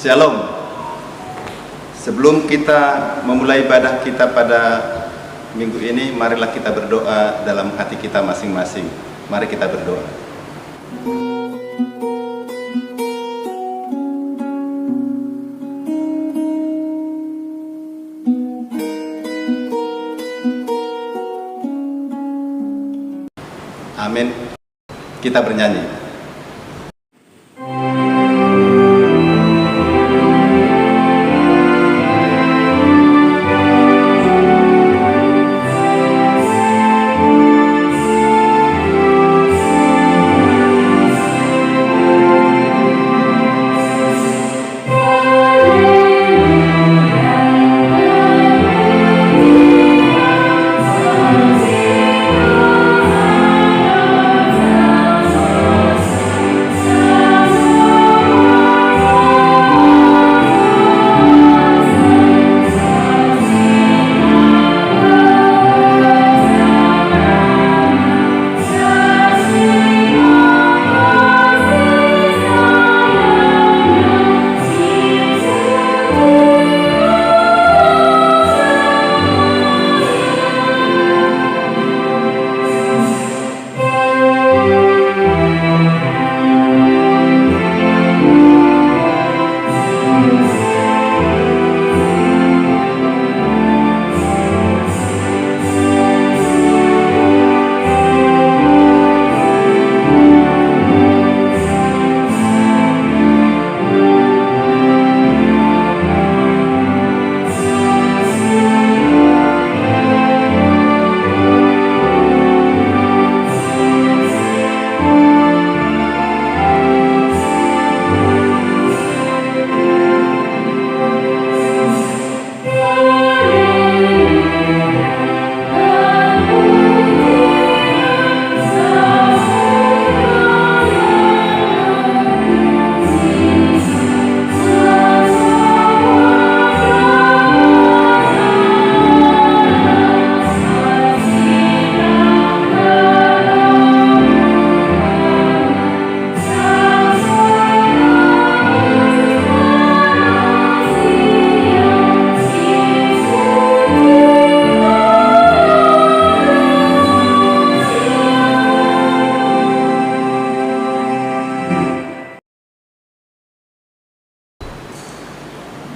Shalom. Sebelum kita memulai ibadah kita pada minggu ini, marilah kita berdoa dalam hati kita masing-masing. Mari kita berdoa. Amin. Kita bernyanyi.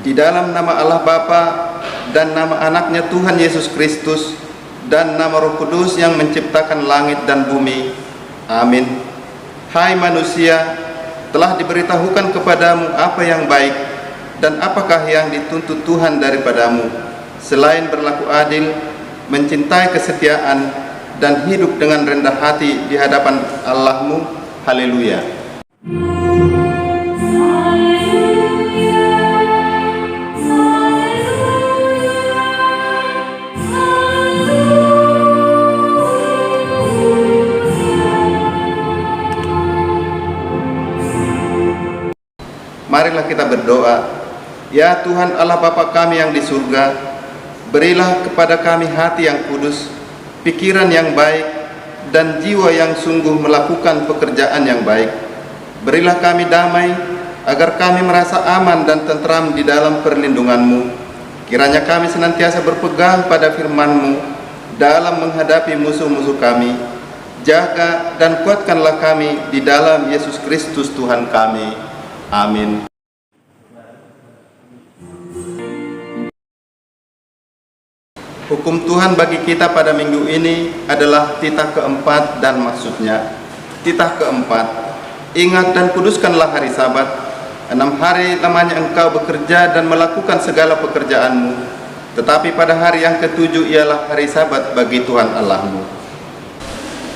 Di dalam nama Allah Bapa dan nama anaknya Tuhan Yesus Kristus dan nama Roh Kudus yang menciptakan langit dan bumi. Amin. Hai manusia, telah diberitahukan kepadamu apa yang baik dan apakah yang dituntut Tuhan daripadamu, selain berlaku adil, mencintai kesetiaan, dan hidup dengan rendah hati di hadapan Allahmu. Haleluya. Marilah kita berdoa. Ya Tuhan Allah Bapa kami yang di surga, berilah kepada kami hati yang kudus, pikiran yang baik, dan jiwa yang sungguh melakukan pekerjaan yang baik. Berilah kami damai, agar kami merasa aman dan tentram di dalam perlindungan-Mu. Kiranya kami senantiasa berpegang pada firman-Mu dalam menghadapi musuh-musuh kami. Jaga dan kuatkanlah kami di dalam Yesus Kristus Tuhan kami. Amin. Hukum Tuhan bagi kita pada minggu ini adalah titah keempat dan maksudnya. Titah keempat, ingat dan kuduskanlah hari Sabat. 6 hari lamanya engkau bekerja dan melakukan segala pekerjaanmu, tetapi pada hari yang ketujuh ialah hari Sabat bagi Tuhan Allahmu.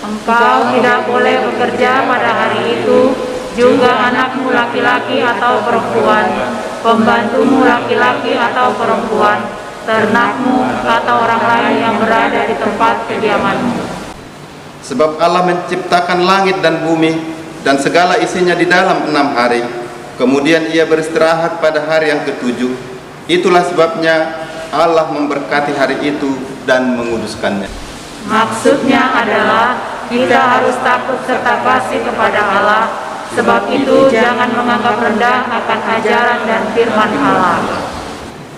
Engkau tidak boleh bekerja pada hari itu, juga anakmu laki-laki atau perempuan, pembantumu laki-laki atau perempuan, ternakmu atau orang lain yang berada di tempat kediamanmu. Sebab Allah menciptakan langit dan bumi dan segala isinya di dalam 6 hari. Kemudian ia beristirahat pada hari yang ketujuh. Itulah sebabnya Allah memberkati hari itu dan menguduskannya. Maksudnya adalah kita harus takut serta fasih kepada Allah, Sebab itu jangan menganggap rendah akan ajaran dan firman Allah.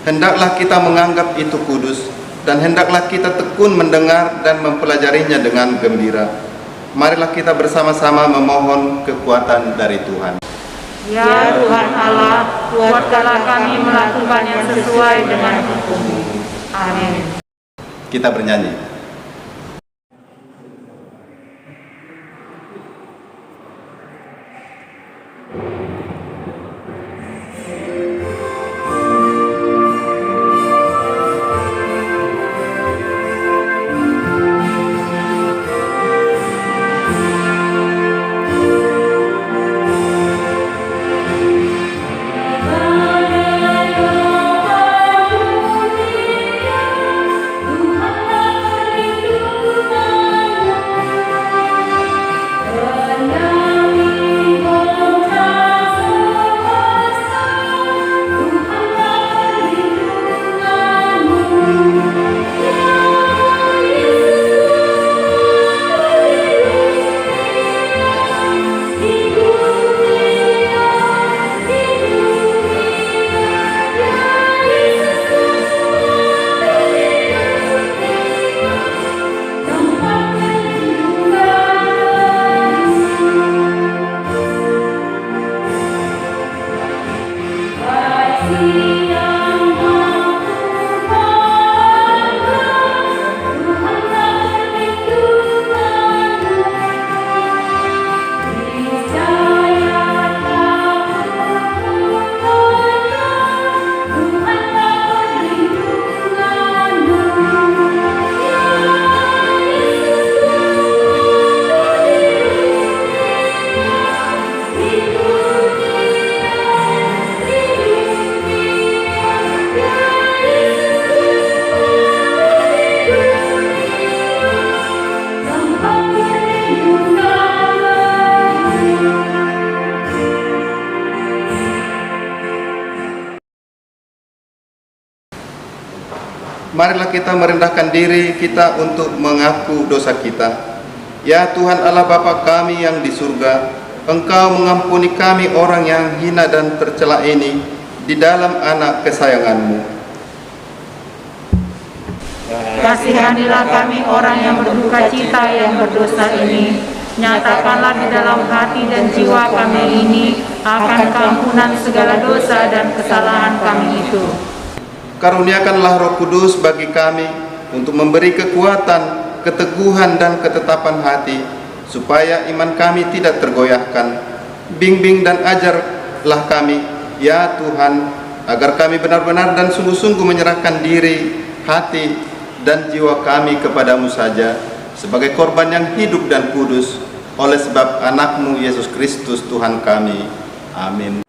Hendaklah kita menganggap itu kudus, dan hendaklah kita tekun mendengar dan mempelajarinya dengan gembira. Marilah kita bersama-sama memohon kekuatan dari Tuhan. Ya Tuhan Allah, kuatkanlah kami melakukan yang sesuai dengan hukum-Mu. Amin. Kita bernyanyi. Marilah kita merendahkan diri kita untuk mengaku dosa kita. Ya Tuhan Allah Bapa kami yang di surga, Engkau mengampuni kami orang yang hina dan tercela ini di dalam anak kesayangan-Mu. Kasihanilah kami orang yang berduka cita yang berdosa ini. Nyatakanlah di dalam hati dan jiwa kami ini akan keampunan segala dosa dan kesalahan kami itu. Karuniakanlah Roh Kudus bagi kami untuk memberi kekuatan, keteguhan dan ketetapan hati, supaya iman kami tidak tergoyahkan. Bimbing dan ajarlah kami, ya Tuhan, agar kami benar-benar dan sungguh-sungguh menyerahkan diri, hati, dan jiwa kami kepadamu saja, sebagai korban yang hidup dan kudus, oleh sebab anak-Mu Yesus Kristus Tuhan kami. Amin.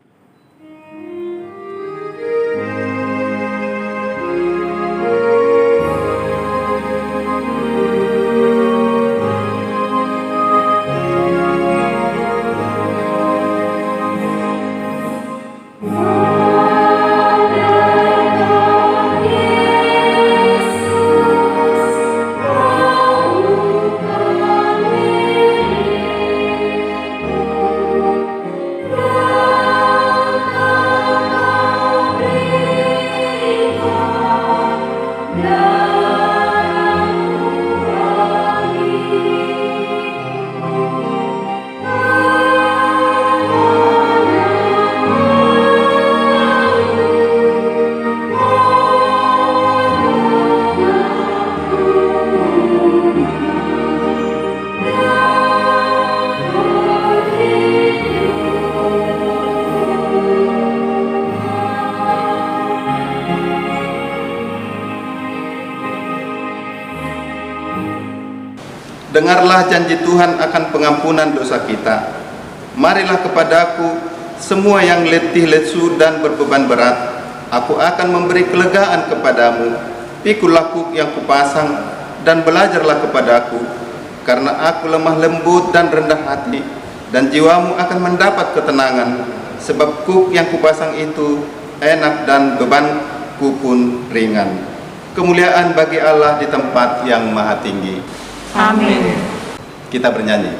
Dengarlah janji Tuhan akan pengampunan dosa kita. Marilah kepadaku semua yang letih lesu dan berbeban berat, aku akan memberi kelegaan kepadamu. Pikulah kuk yang kupasang dan belajarlah kepadaku, karena aku lemah lembut dan rendah hati, dan jiwamu akan mendapat ketenangan. Sebab kuk yang kupasang itu enak dan bebanku pun ringan. Kemuliaan bagi Allah di tempat yang maha tinggi. Amin. Kita bernyanyi.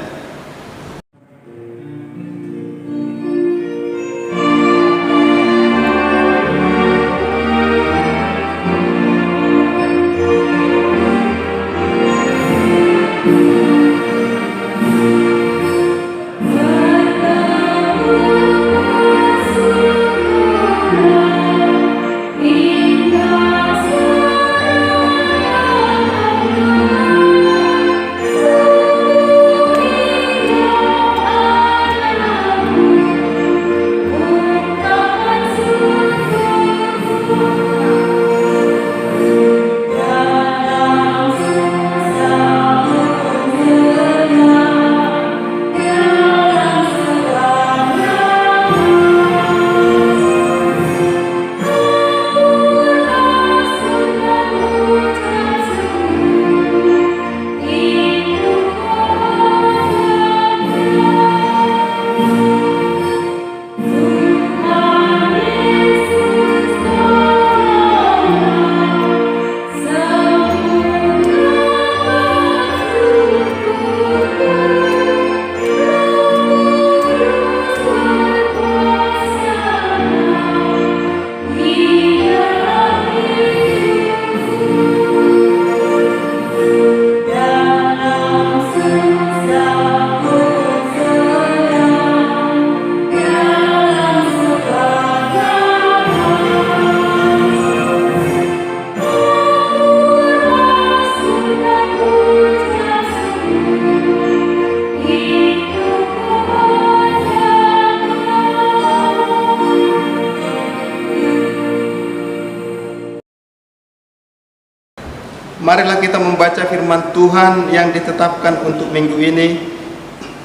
Marilah kita membaca firman Tuhan yang ditetapkan untuk minggu ini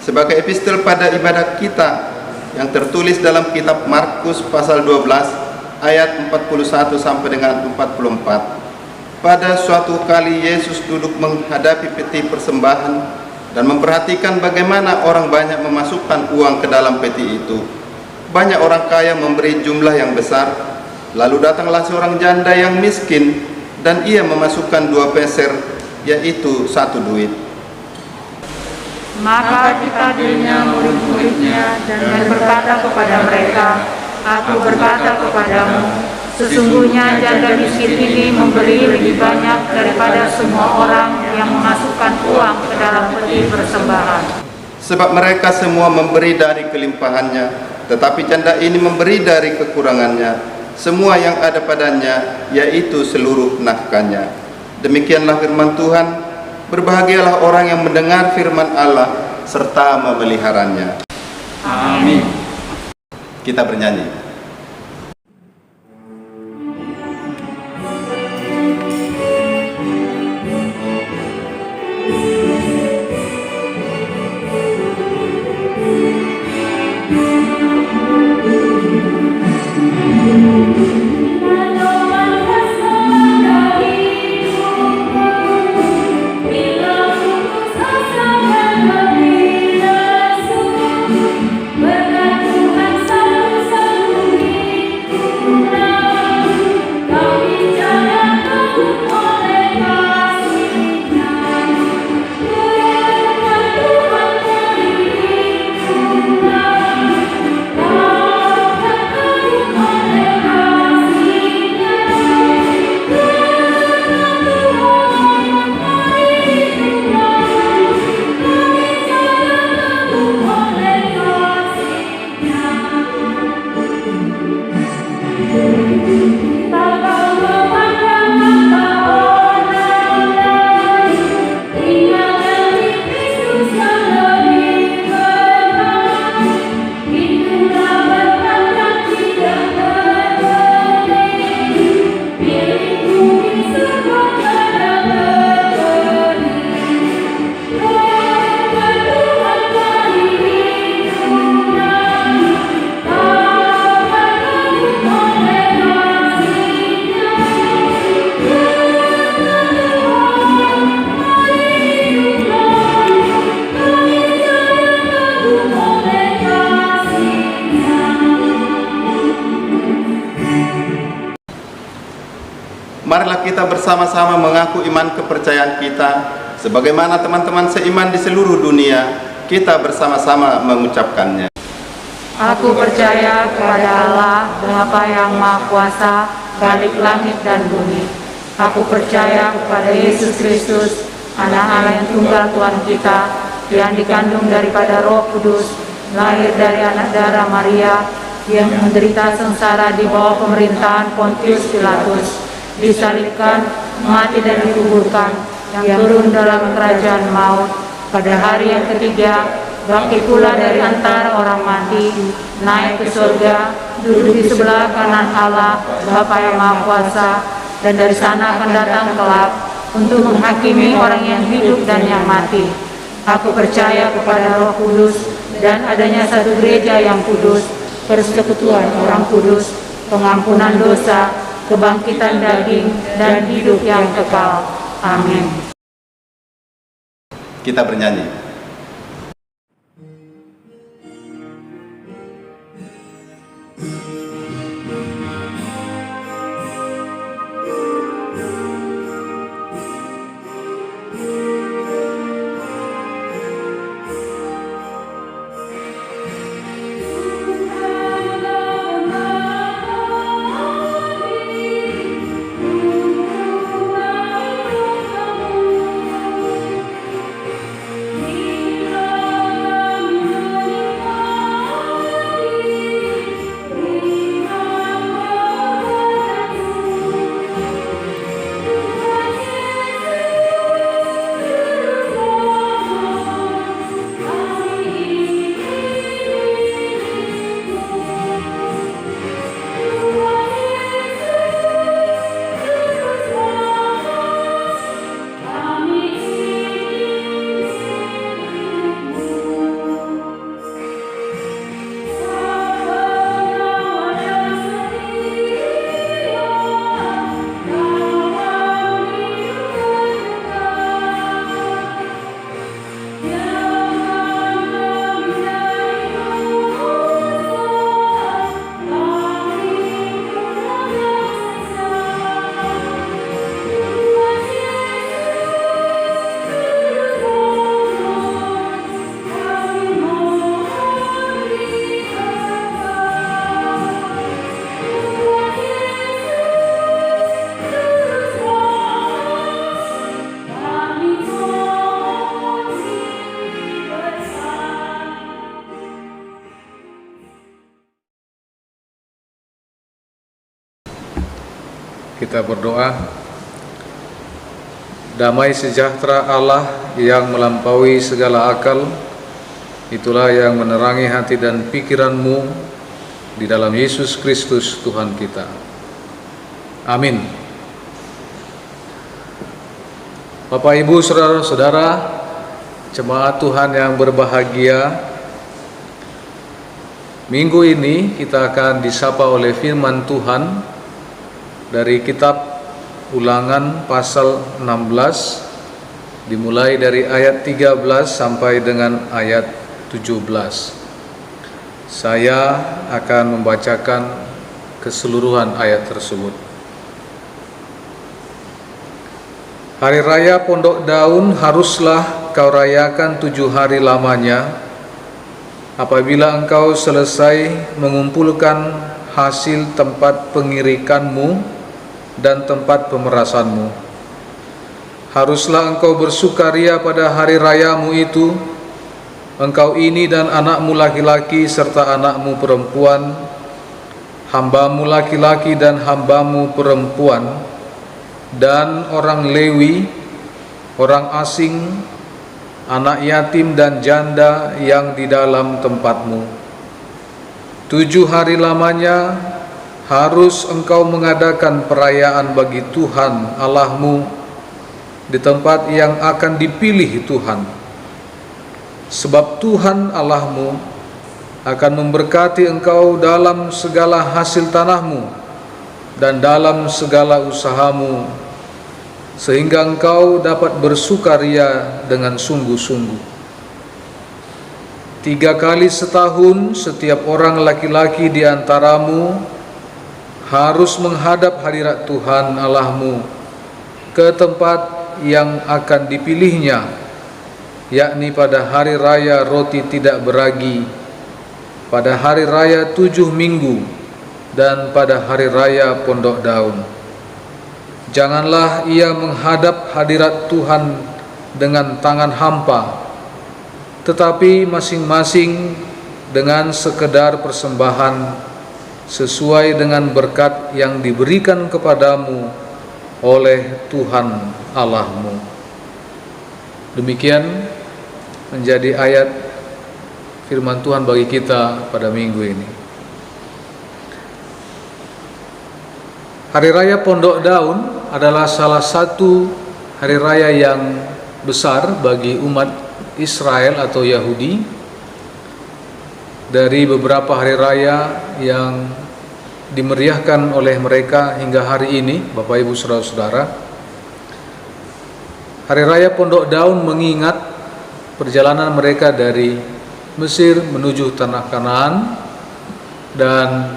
sebagai epistel pada ibadah kita yang tertulis dalam kitab Markus pasal 12 ayat 41 sampai dengan 44. Pada suatu kali Yesus duduk menghadapi peti persembahan dan memperhatikan bagaimana orang banyak memasukkan uang ke dalam peti itu. Banyak orang kaya memberi jumlah yang besar. Lalu datanglah seorang janda yang miskin dan ia memasukkan 2 peser, yaitu 1 duit. Maka dikatakannya murid-muridnya dan berkata kepada mereka, Aku berkata kepadamu, sesungguhnya janda miskin ini memberi lebih banyak daripada semua orang yang memasukkan uang ke dalam peti persembahan. Sebab mereka semua memberi dari kelimpahannya, tetapi janda ini memberi dari kekurangannya, semua yang ada padanya, yaitu seluruh nafkahnya. Demikianlah firman Tuhan. Berbahagialah orang yang mendengar firman Allah serta memeliharanya. Amin. Kita bernyanyi. Marilah kita bersama-sama mengaku iman kepercayaan kita sebagaimana teman-teman seiman di seluruh dunia. Kita bersama-sama mengucapkannya. Aku percaya kepada Allah, Bapa yang Maha Kuasa, Khalik langit dan bumi. Aku percaya kepada Yesus Kristus, Anak Allah yang tunggal Tuhan kita, yang dikandung daripada Roh Kudus, lahir dari anak darah Maria, yang menderita sengsara di bawah pemerintahan Pontius Pilatus, disalibkan, mati dan dikuburkan, yang turun dalam kerajaan maut, pada hari yang ketiga bangkit pula dari antara orang mati, naik ke surga, duduk di sebelah kanan Allah, Bapa yang Maha Kuasa, dan dari sana akan datang kelak untuk menghakimi orang yang hidup dan yang mati. Aku percaya kepada Roh Kudus dan adanya satu gereja yang kudus, persekutuan orang kudus, pengampunan dosa, kebangkitan daging, dan hidup yang kekal. Amin. Kita bernyanyi. Kita berdoa. Damai sejahtera Allah yang melampaui segala akal, itulah yang menerangi hati dan pikiranmu di dalam Yesus Kristus Tuhan kita. Amin. Bapak, Ibu, saudara-saudara, jemaat Tuhan yang berbahagia, minggu ini kita akan disapa oleh firman Tuhan dari kitab Ulangan pasal 16, dimulai dari ayat 13 sampai dengan ayat 17. Saya akan membacakan keseluruhan ayat tersebut. Hari Raya Pondok Daun haruslah kau rayakan 7 hari lamanya. Apabila engkau selesai mengumpulkan hasil tempat pengirikanmu dan tempat pemerasanmu, haruslah engkau bersukaria pada hari rayamu itu, engkau ini dan anakmu laki-laki serta anakmu perempuan, hambamu laki-laki dan hambamu perempuan, dan orang Lewi, orang asing, anak yatim dan janda yang di dalam tempatmu. 7 hari lamanya harus engkau mengadakan perayaan bagi Tuhan Allahmu di tempat yang akan dipilih Tuhan. Sebab Tuhan Allahmu akan memberkati engkau dalam segala hasil tanahmu dan dalam segala usahamu, sehingga engkau dapat bersukaria dengan sungguh-sungguh. 3 kali setahun setiap orang laki-laki di antaramu harus menghadap hadirat Tuhan Allahmu ke tempat yang akan dipilihnya, yakni pada hari raya roti tidak beragi, pada hari raya 7 minggu, dan pada hari raya Pondok Daun. Janganlah ia menghadap hadirat Tuhan dengan tangan hampa, tetapi masing-masing dengan sekedar persembahan sesuai dengan berkat yang diberikan kepadamu oleh Tuhan Allahmu. Demikian menjadi ayat firman Tuhan bagi kita pada minggu ini. Hari Raya Pondok Daun adalah salah satu hari raya yang besar bagi umat Israel atau Yahudi. Dari beberapa hari raya yang dimeriahkan oleh mereka hingga hari ini, Bapak Ibu saudara-saudara, Hari Raya Pondok Daun mengingat perjalanan mereka dari Mesir menuju Tanah Kanaan, dan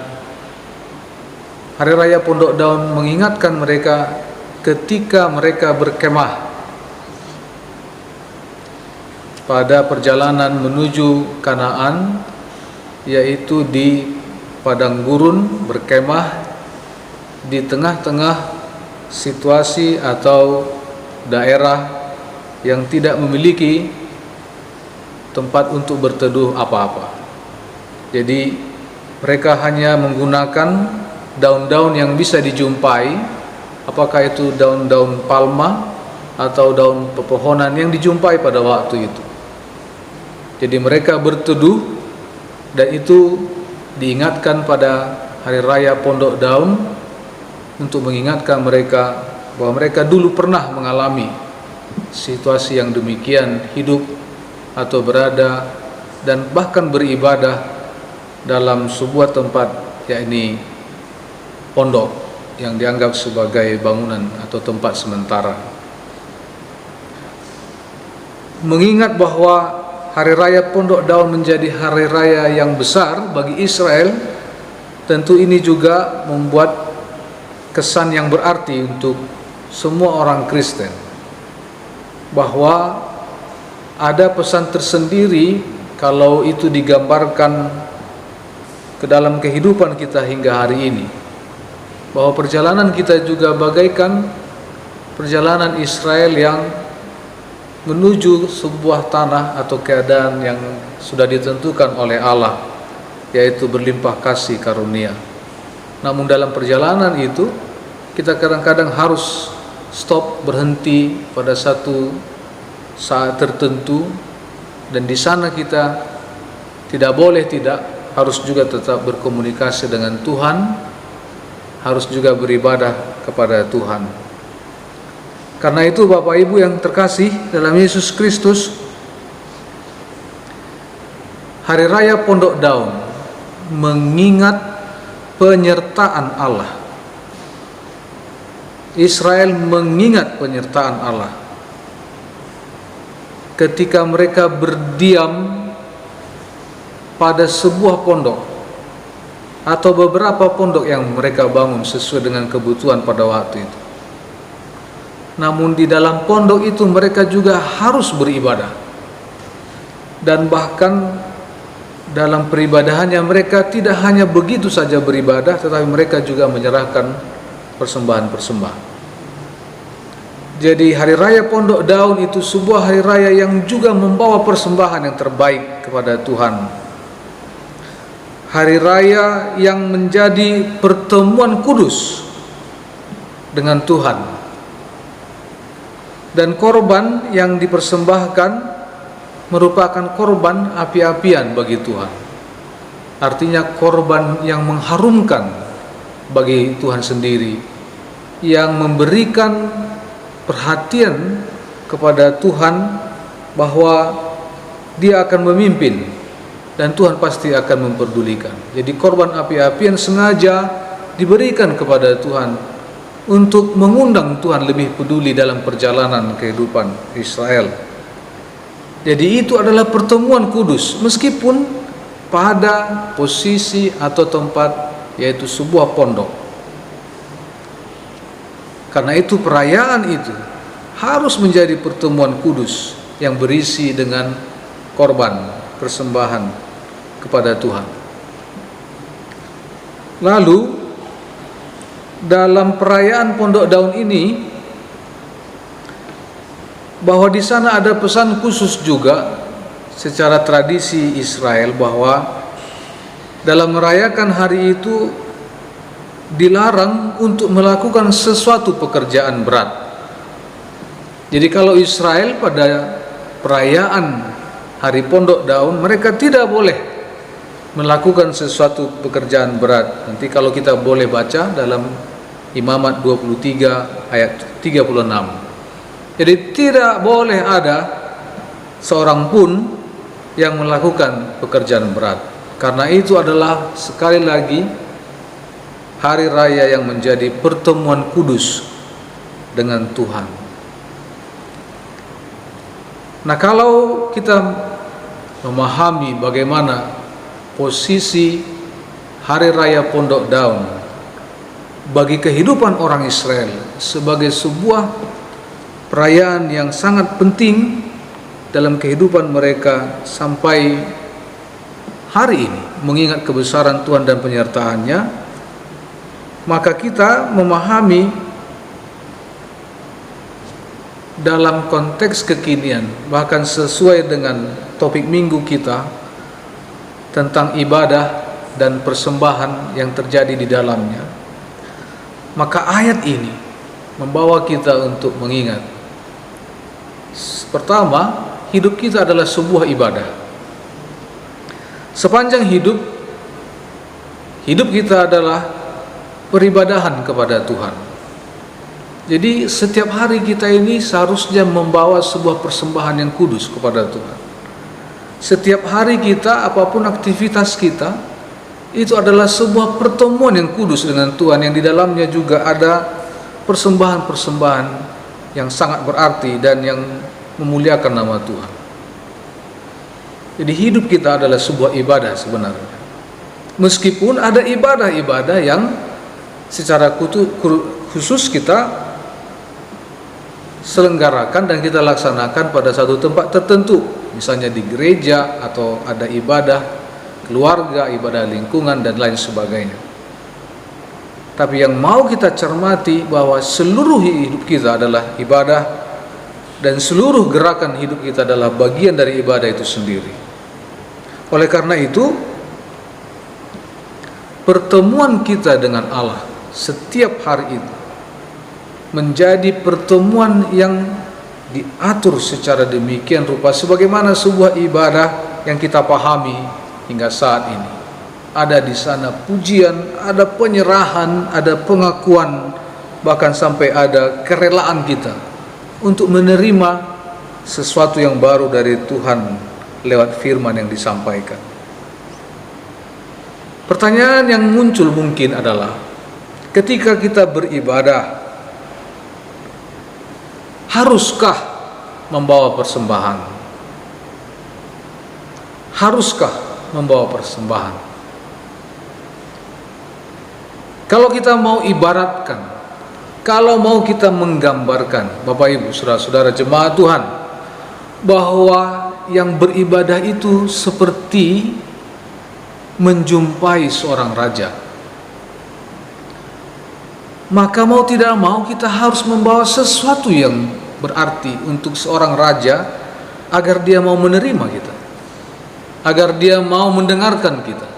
Hari Raya Pondok Daun mengingatkan mereka ketika mereka berkemah pada perjalanan menuju Kanaan, yaitu di padang gurun, berkemah di tengah-tengah situasi atau daerah yang tidak memiliki tempat untuk berteduh apa-apa. Jadi mereka hanya menggunakan daun-daun yang bisa dijumpai, apakah itu daun-daun palma atau daun pepohonan yang dijumpai pada waktu itu. Jadi mereka berteduh, dan itu diingatkan pada Hari Raya Pondok Daun untuk mengingatkan mereka bahwa mereka dulu pernah mengalami situasi yang demikian, hidup atau berada dan bahkan beribadah dalam sebuah tempat, yakni pondok yang dianggap sebagai bangunan atau tempat sementara. Mengingat bahwa Hari Raya Pondok Daun menjadi hari raya yang besar bagi Israel, tentu ini juga membuat kesan yang berarti untuk semua orang Kristen, bahwa ada pesan tersendiri kalau itu digambarkan ke dalam kehidupan kita hingga hari ini, bahwa perjalanan kita juga bagaikan perjalanan Israel yang menuju sebuah tanah atau keadaan yang sudah ditentukan oleh Allah, yaitu berlimpah kasih karunia. Namun dalam perjalanan itu kita kadang-kadang harus stop, berhenti pada satu saat tertentu, dan di sana kita harus juga tetap berkomunikasi dengan Tuhan, harus juga beribadah kepada Tuhan. Karena itu Bapak Ibu yang terkasih dalam Yesus Kristus, Hari Raya Pondok Daun mengingat penyertaan Allah. Israel mengingat penyertaan Allah ketika mereka berdiam pada sebuah pondok atau beberapa pondok yang mereka bangun sesuai dengan kebutuhan pada waktu itu. Namun di dalam pondok itu mereka juga harus beribadah, dan bahkan dalam peribadahannya mereka tidak hanya begitu saja beribadah, tetapi mereka juga menyerahkan persembahan-persembahan. Jadi Hari Raya Pondok Daun itu sebuah hari raya yang juga membawa persembahan yang terbaik kepada Tuhan. Hari raya yang menjadi pertemuan kudus dengan Tuhan. Dan korban yang dipersembahkan merupakan korban api-apian bagi Tuhan. Artinya korban yang mengharumkan bagi Tuhan sendiri, yang memberikan perhatian kepada Tuhan bahwa Dia akan memimpin dan Tuhan pasti akan memperdulikan. Jadi korban api-apian sengaja diberikan kepada Tuhan untuk mengundang Tuhan lebih peduli dalam perjalanan kehidupan Israel. Jadi itu adalah pertemuan kudus, meskipun pada posisi atau tempat yaitu sebuah pondok. Karena itu perayaan itu harus menjadi pertemuan kudus yang berisi dengan korban, persembahan kepada Tuhan. Lalu dalam perayaan Pondok Daun ini, bahwa di sana ada pesan khusus juga secara tradisi Israel, bahwa dalam merayakan hari itu dilarang untuk melakukan sesuatu pekerjaan berat. Jadi kalau Israel pada perayaan Hari Pondok Daun, mereka tidak boleh melakukan sesuatu pekerjaan berat. Nanti kalau kita boleh baca dalam Imamat 23 ayat 36. Jadi tidak boleh ada seorang pun yang melakukan pekerjaan berat. Karena itu adalah sekali lagi hari raya yang menjadi pertemuan kudus dengan Tuhan. Nah, kalau kita memahami bagaimana posisi hari raya Pondok Daun bagi kehidupan orang Israel sebagai sebuah perayaan yang sangat penting dalam kehidupan mereka sampai hari ini, mengingat kebesaran Tuhan dan penyertaannya, maka kita memahami dalam konteks kekinian, bahkan sesuai dengan topik minggu kita tentang ibadah dan persembahan yang terjadi di dalamnya. Maka ayat ini membawa kita untuk mengingat, pertama, hidup kita adalah sebuah ibadah. Sepanjang hidup kita adalah peribadahan kepada Tuhan. Jadi setiap hari kita ini seharusnya membawa sebuah persembahan yang kudus kepada Tuhan. Setiap hari kita, apapun aktivitas kita, itu adalah sebuah pertemuan yang kudus dengan Tuhan, yang di dalamnya juga ada persembahan-persembahan yang sangat berarti dan yang memuliakan nama Tuhan. Jadi hidup kita adalah sebuah ibadah sebenarnya. Meskipun ada ibadah-ibadah yang secara khusus kita selenggarakan dan kita laksanakan pada satu tempat tertentu, misalnya di gereja, atau ada ibadah keluarga, ibadah lingkungan, dan lain sebagainya. Tapi yang mau kita cermati bahwa seluruh hidup kita adalah ibadah, dan seluruh gerakan hidup kita adalah bagian dari ibadah itu sendiri. Oleh karena itu, pertemuan kita dengan Allah setiap hari itu menjadi pertemuan yang diatur secara demikian rupa sebagaimana sebuah ibadah yang kita pahami hingga saat ini. Ada di sana pujian, ada penyerahan, ada pengakuan, bahkan sampai ada kerelaan kita untuk menerima sesuatu yang baru dari Tuhan lewat firman yang disampaikan. Pertanyaan yang muncul mungkin adalah, ketika kita beribadah, haruskah membawa persembahan? Haruskah membawa persembahan? Kalau kita mau ibaratkan, kalau mau kita menggambarkan, Bapak Ibu, saudara-saudara jemaat Tuhan, bahwa yang beribadah itu seperti menjumpai seorang raja, maka mau tidak mau kita harus membawa sesuatu yang berarti untuk seorang raja agar dia mau menerima kita, agar dia mau mendengarkan kita.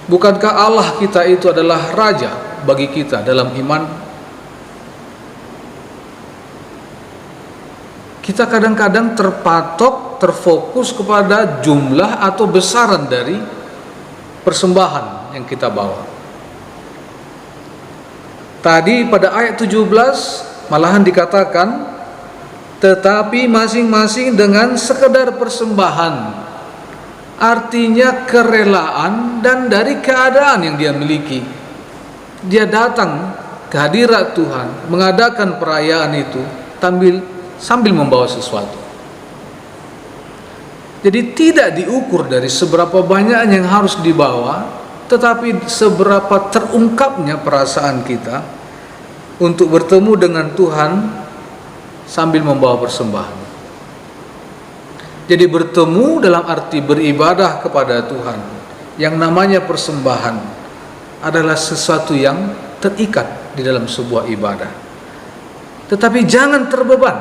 Bukankah Allah kita itu adalah raja bagi kita dalam iman? Kita kadang-kadang terpatok, terfokus kepada jumlah atau besaran dari persembahan yang kita bawa. Tadi pada ayat 17 malahan dikatakan, tetapi masing-masing dengan sekedar persembahan, artinya kerelaan dan dari keadaan yang dia miliki. Dia datang ke hadirat Tuhan, mengadakan perayaan itu sambil membawa sesuatu. Jadi tidak diukur dari seberapa banyak yang harus dibawa, tetapi seberapa terungkapnya perasaan kita untuk bertemu dengan Tuhan sambil membawa persembahan. Jadi bertemu dalam arti beribadah kepada Tuhan, yang namanya persembahan adalah sesuatu yang terikat di dalam sebuah ibadah. Tetapi jangan terbeban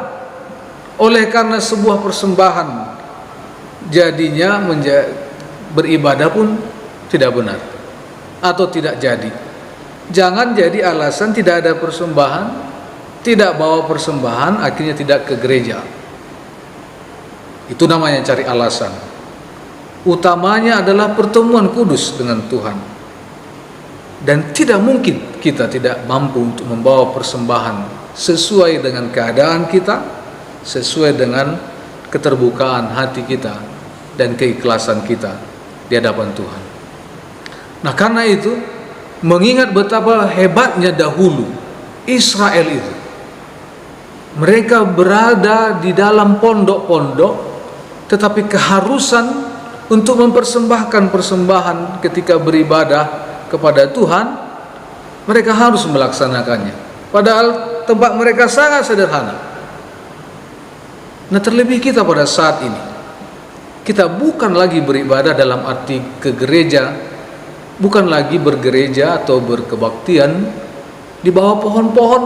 oleh karena sebuah persembahan jadinya beribadah pun tidak benar atau tidak jadi. Jangan jadi alasan tidak ada persembahan, tidak bawa persembahan, akhirnya tidak ke gereja. Itu namanya cari alasan. Utamanya adalah pertemuan kudus dengan Tuhan. Dan tidak mungkin kita tidak mampu untuk membawa persembahan sesuai dengan keadaan kita, sesuai dengan keterbukaan hati kita dan keikhlasan kita di hadapan Tuhan. Nah, karena itu, mengingat betapa hebatnya dahulu Israel itu, mereka berada di dalam pondok-pondok, tetapi keharusan untuk mempersembahkan persembahan ketika beribadah kepada Tuhan, mereka harus melaksanakannya. Padahal tempat mereka sangat sederhana. Nah, terlebih kita pada saat ini, kita bukan lagi beribadah dalam arti ke gereja, bukan lagi bergereja atau berkebaktian di bawah pohon-pohon,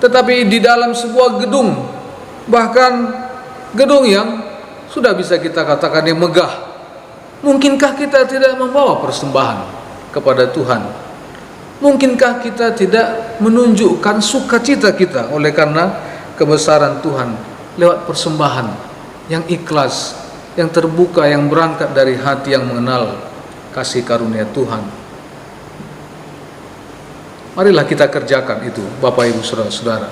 tetapi di dalam sebuah gedung, bahkan gedung yang sudah bisa kita katakan yang megah. Mungkinkah kita tidak membawa persembahan kepada Tuhan? Mungkinkah kita tidak menunjukkan sukacita kita oleh karena kebesaran Tuhan lewat persembahan yang ikhlas, yang terbuka, yang berangkat dari hati yang mengenal kasih karunia Tuhan? Marilah kita kerjakan itu, Bapak Ibu saudara-saudara,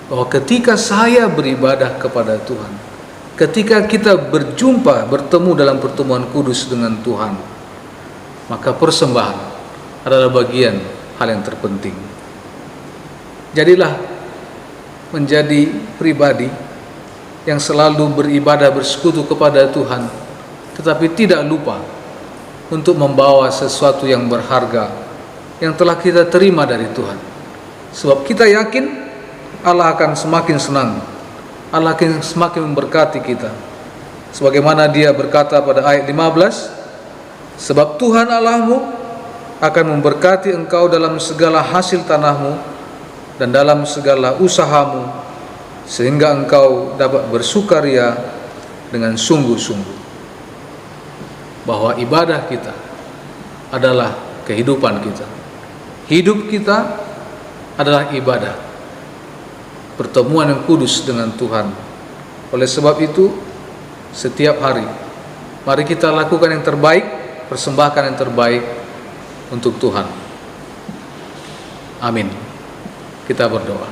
bahwa ketika saya beribadah kepada Tuhan, ketika kita bertemu dalam pertemuan kudus dengan Tuhan, maka persembahan adalah bagian hal yang terpenting. Jadilah menjadi pribadi yang selalu beribadah bersekutu kepada Tuhan, tetapi tidak lupa untuk membawa sesuatu yang berharga yang telah kita terima dari Tuhan. Sebab kita yakin Allah akan semakin senang, Allah akan semakin memberkati kita. Sebagaimana Dia berkata pada ayat 15, sebab Tuhan Allahmu akan memberkati engkau dalam segala hasil tanahmu dan dalam segala usahamu, sehingga engkau dapat bersukaria dengan sungguh-sungguh. Bahwa ibadah kita adalah kehidupan kita. Hidup kita adalah ibadah, pertemuan yang kudus dengan Tuhan. Oleh sebab itu, setiap hari mari kita lakukan yang terbaik, persembahkan yang terbaik untuk Tuhan. Amin. Kita berdoa.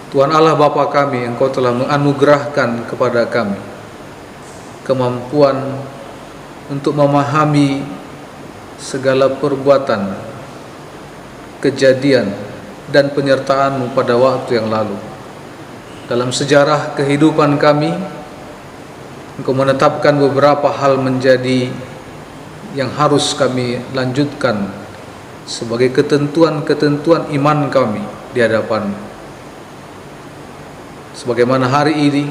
Tuhan Allah Bapa kami, Engkau telah menganugerahkan kepada kami kemampuan untuk memahami segala perbuatan, kejadian, dan penyertaan-Mu pada waktu yang lalu. Dalam sejarah kehidupan kami, Engkau menetapkan beberapa hal menjadi yang harus kami lanjutkan sebagai ketentuan-ketentuan iman kami di hadapan. Sebagaimana hari ini,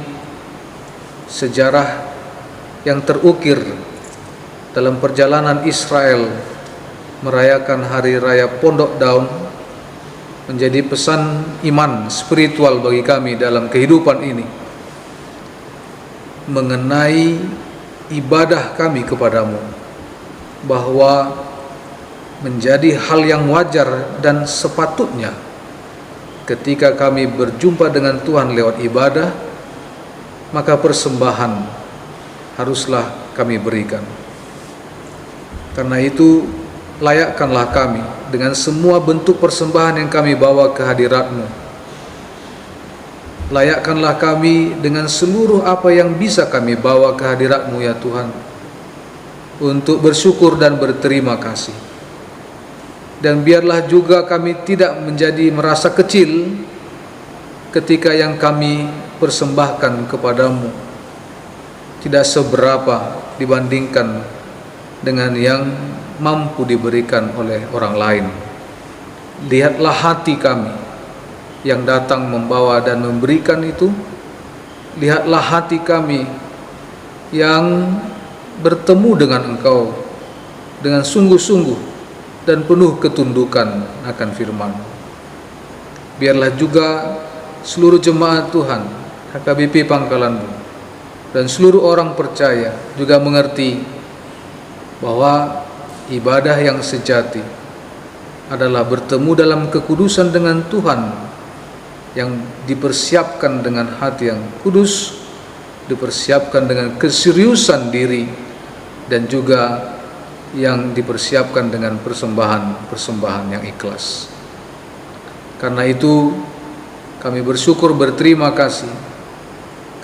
sejarah yang terukir dalam perjalanan Israel merayakan hari raya Pondok Daun menjadi pesan iman spiritual bagi kami dalam kehidupan ini, mengenai ibadah kami kepadamu, bahwa menjadi hal yang wajar dan sepatutnya ketika kami berjumpa dengan Tuhan lewat ibadah, maka persembahan haruslah kami berikan. Karena itu, layakkanlah kami dengan semua bentuk persembahan yang kami bawa ke hadirat-Mu. Layakkanlah kami dengan seluruh apa yang bisa kami bawa ke hadirat-Mu ya Tuhan, untuk bersyukur dan berterima kasih. Dan biarlah juga kami tidak menjadi merasa kecil ketika yang kami persembahkan kepadamu tidak seberapa dibandingkan dengan yang mampu diberikan oleh orang lain. Lihatlah hati kami yang datang membawa dan memberikan itu. Lihatlah hati kami yang bertemu dengan Engkau dengan sungguh-sungguh dan penuh ketundukan akan firman. Biarlah juga seluruh jemaat Tuhan, HKBP Pangkalan Bun, dan seluruh orang percaya juga mengerti bahwa ibadah yang sejati adalah bertemu dalam kekudusan dengan Tuhan, yang dipersiapkan dengan hati yang kudus, dipersiapkan dengan keseriusan diri, dan juga yang dipersiapkan dengan persembahan-persembahan yang ikhlas. Karena itu kami bersyukur, berterima kasih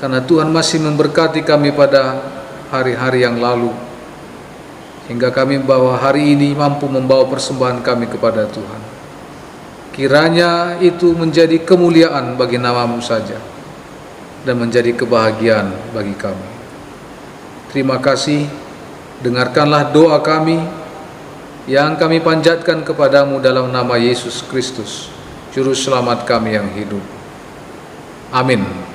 karena Tuhan masih memberkati kami pada hari-hari yang lalu, hingga kami bahwa hari ini mampu membawa persembahan kami kepada Tuhan. Kiranya itu menjadi kemuliaan bagi nama-Mu saja dan menjadi kebahagiaan bagi kami. Terima kasih. Dengarkanlah doa kami yang kami panjatkan kepadamu dalam nama Yesus Kristus, Juru Selamat kami yang hidup. Amin.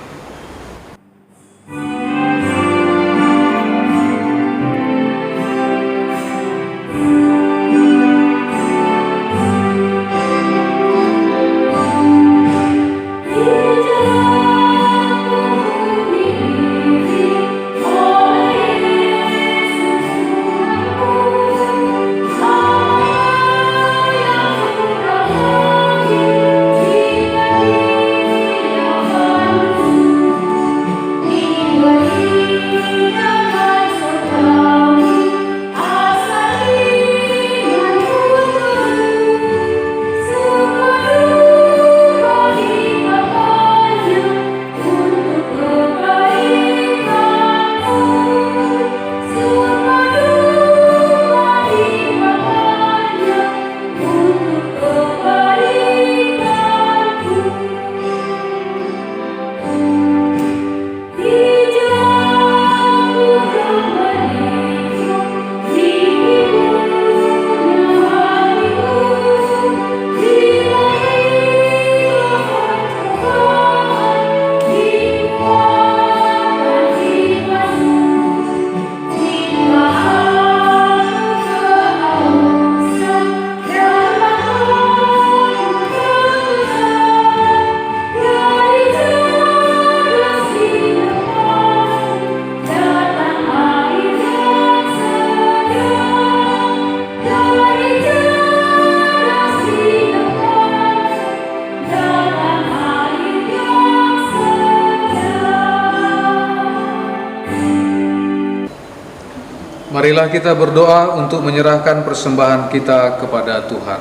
Marilah kita berdoa untuk menyerahkan persembahan kita kepada Tuhan.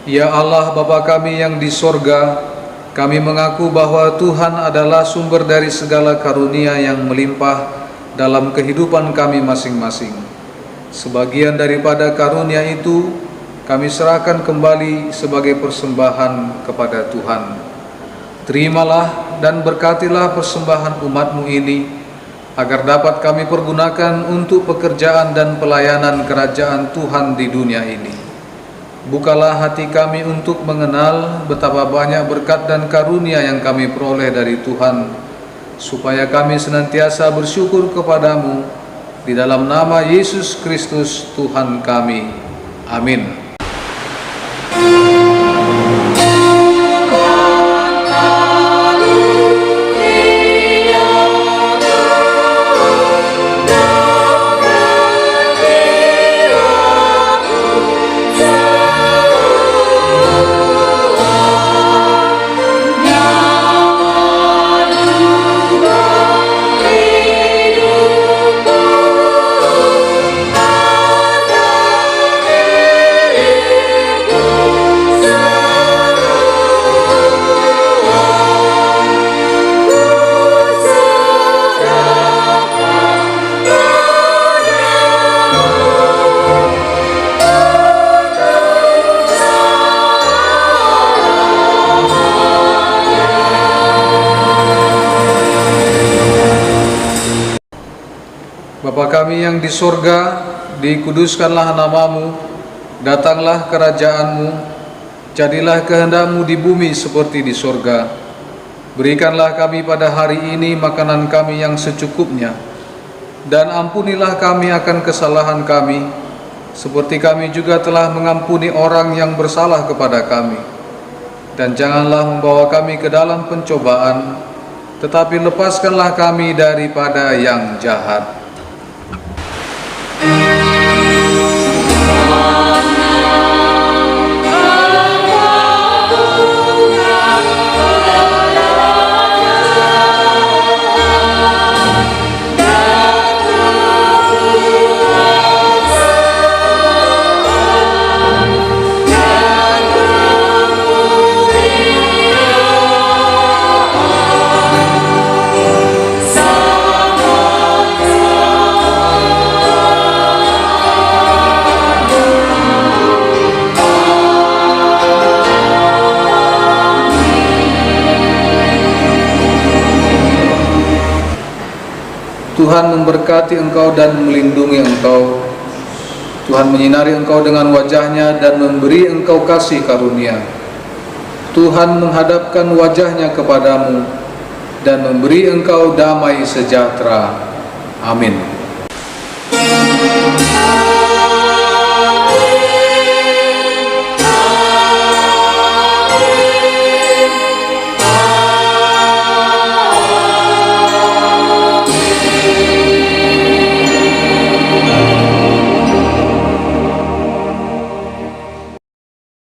Ya Allah Bapa kami yang di sorga, kami mengaku bahwa Tuhan adalah sumber dari segala karunia yang melimpah dalam kehidupan kami masing-masing. Sebagian daripada karunia itu kami serahkan kembali sebagai persembahan kepada Tuhan. Terimalah dan berkatilah persembahan umat-Mu ini, agar dapat kami pergunakan untuk pekerjaan dan pelayanan kerajaan Tuhan di dunia ini. Bukalah hati kami untuk mengenal betapa banyak berkat dan karunia yang kami peroleh dari Tuhan, supaya kami senantiasa bersyukur kepadamu, di dalam nama Yesus Kristus Tuhan kami. Amin. Bapa kami yang di sorga, dikuduskanlah namamu, datanglah kerajaanmu, jadilah kehendak-Mu di bumi seperti di sorga. Berikanlah kami pada hari ini makanan kami yang secukupnya, dan ampunilah kami akan kesalahan kami, seperti kami juga telah mengampuni orang yang bersalah kepada kami. Dan janganlah membawa kami ke dalam pencobaan, tetapi lepaskanlah kami daripada yang jahat. Tuhan memberkati engkau dan melindungi engkau. Tuhan menyinari engkau dengan wajah-Nya dan memberi engkau kasih karunia. Tuhan menghadapkan wajah-Nya kepadamu dan memberi engkau damai sejahtera. Amin.